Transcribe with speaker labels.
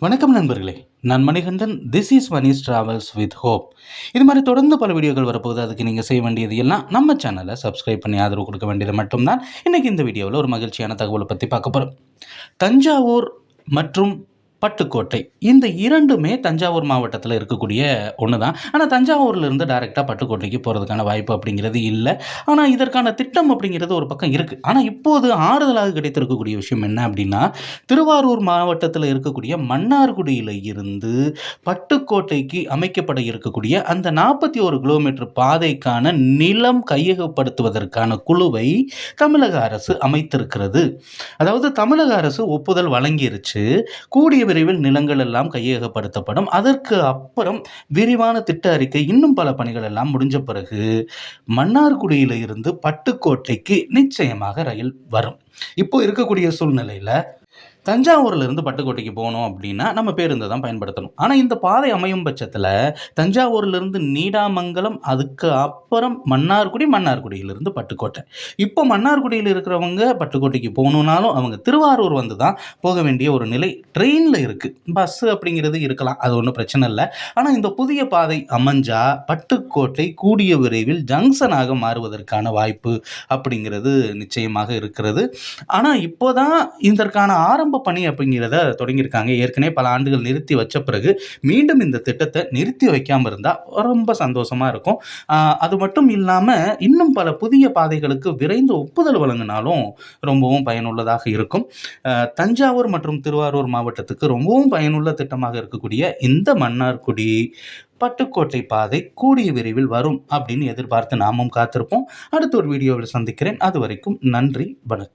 Speaker 1: வணக்கம் நண்பர்களே. நான் Manikandan. This is Mani's travels with hope. இது மாதிரி தொடர்ந்து பல வீடியோக்கள் வரப்போகுது. அதுக்கு நீங்கள் செய்ய வேண்டியது எல்லாம் நம்ம சேனலை சப்ஸ்கிரைப் பண்ணி ஆதரவு கொடுக்க வேண்டியது மட்டும்தான். இன்றைக்கி இந்த வீடியோவில் ஒரு மகிழ்ச்சியான தகவலை பற்றி பார்க்க போகிறோம். தஞ்சாவூர் மற்றும் பட்டுக்கோட்டை இந்த இரண்டுமே தஞ்சாவூர் மாவட்டத்தில் இருக்கக்கூடிய ஒன்று தான். ஆனால் தஞ்சாவூர்லேருந்து டைரெக்டாக பட்டுக்கோட்டைக்கு போகிறதுக்கான வாய்ப்பு அப்படிங்கிறது இல்லை. ஆனால் இதற்கான திட்டம் அப்படிங்கிறது ஒரு பக்கம் இருக்குது. ஆனால் இப்போது ஆறுதலாக கிடைத்திருக்கக்கூடிய விஷயம் என்ன அப்படின்னா, திருவாரூர் மாவட்டத்தில் இருக்கக்கூடிய மன்னார்குடியில் இருந்து பட்டுக்கோட்டைக்கு அமைக்கப்பட இருக்கக்கூடிய அந்த 41 கிலோமீட்டர் பாதைக்கான நிலம் கையகப்படுத்துவதற்கான குழுவை தமிழக அரசு அமைத்திருக்கிறது. அதாவது தமிழக அரசு ஒப்புதல் வழங்கிருச்சு. கூடிய விரைவில் நிலங்கள் எல்லாம் கையகப்படுத்தப்படும். அதற்கு அப்புறம் விரிவான திட்ட அறிக்கை இன்னும் பல பணிகள் எல்லாம் முடிஞ்ச பிறகு மன்னார்குடியில இருந்து பட்டுக்கோட்டைக்கு நிச்சயமாக ரயில் வரும். இப்போ இருக்கக்கூடிய சூழ்நிலையில தஞ்சாவூர்லேருந்து பட்டுக்கோட்டைக்கு போகணும் அப்படின்னா நம்ம பேருந்து தான் பயன்படுத்தணும். ஆனால் இந்த பாதை அமையும் பட்சத்தில் தஞ்சாவூர்லேருந்து நீடாமங்கலம், அதுக்கு அப்புறம் மன்னார்குடியிலிருந்து பட்டுக்கோட்டை. இப்போ மன்னார்குடியில் இருக்கிறவங்க பட்டுக்கோட்டைக்கு போகணுன்னாலும் அவங்க திருவாரூர் வந்து தான் போக வேண்டிய ஒரு நிலை ட்ரெயினில் இருக்குது. பஸ்ஸு அப்படிங்கிறது இருக்கலாம், அது ஒன்றும் பிரச்சனை இல்லை. ஆனால் இந்த புதிய பாதை அமைஞ்சா பட்டுக்கோட்டை கூடிய விரைவில் ஜங்ஷனாக மாறுவதற்கான வாய்ப்பு அப்படிங்கிறது நிச்சயமாக இருக்கிறது. ஆனால் இப்போ தான் இதற்கான ஆரம்ப பணி அப்படிங்கிறத தொடங்கியிருக்காங்க. ஏற்கனவே பல ஆண்டுகள் நிறுத்தி வச்ச பிறகு மீண்டும் இந்த திட்டத்தை நிறுத்தி வைக்காமல் இருந்தால் ரொம்ப சந்தோஷமாக இருக்கும். அது மட்டும் இல்லாமல் இன்னும் பல புதிய பாதைகளுக்கு விரைந்து ஒப்புதல் வழங்கினாலும் ரொம்பவும் பயனுள்ளதாக இருக்கும். தஞ்சாவூர் மற்றும் திருவாரூர் மாவட்டத்துக்கு ரொம்பவும் பயனுள்ள திட்டமாக இருக்கக்கூடிய இந்த மன்னார்குடி பட்டுக்கோட்டை பாதை கூடிய விரைவில் வரும் அப்படின்னு எதிர்பார்த்து நாமும் காத்திருப்போம். அடுத்த ஒரு வீடியோவில் சந்திக்கிறேன். அது வரைக்கும் நன்றி, வணக்கம்.